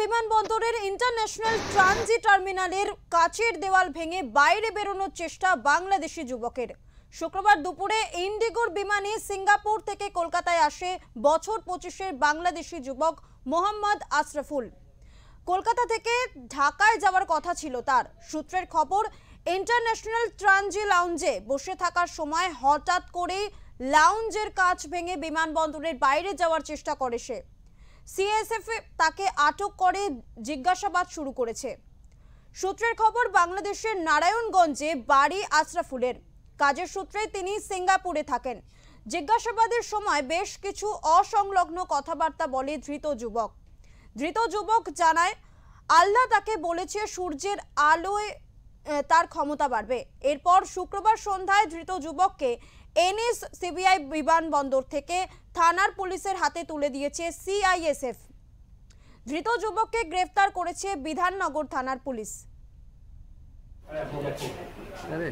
বিমানবন্দরের international transit টার্মিনালের কাচের দেওয়াল ভেঙে বাইরে বেরোনোর চেষ্টা বাংলাদেশি যুবকের। শুক্রবার দুপুরে ইন্ডিগোর বিমানে সিঙ্গাপুর থেকে কলকাতায় আসে বছর 25-এর বাংলাদেশি যুবক মোহাম্মদ আশরাফুল। কলকাতা থেকে ঢাকায় যাওয়ার কথা ছিল তার। সূত্রের খবর, ইন্টারন্যাশনাল ট্রানজি লাউঞ্জে বসে থাকার সময় হঠাৎ করে লাউঞ্জের কাচ ভেঙে বিমানবন্দরের বাইরে যাওয়ার চেষ্টা করে সে। সিএসএফ তাকে আটক করে জিজ্ঞাসাবাদ শুরু করেছে। সূত্রের খবর, বাংলাদেশের নারায়ণগঞ্জে বাড়ি আশরাফুলের। কাজের সূত্রে তিনি সিঙ্গাপুরে থাকেন। জিজ্ঞাসাবাদের সময় বেশ কিছু অসংলগ্ন কথাবার্তা বলে ধৃত যুবক জানায়, আল্লাহ তাকে বলেছে সূর্যের আলোয় তার ক্ষমতা বাড়বে। এরপর শুক্রবার সন্ধ্যায় ধৃত যুবককে এনএসসিবিআই বিমানবন্দর থেকে থানার পুলিশের হাতে তুলে দিয়েছে সিআইএসএফ। ধৃত যুবককে গ্রেফতার করেছে বিধাননগর থানার পুলিশ। अरे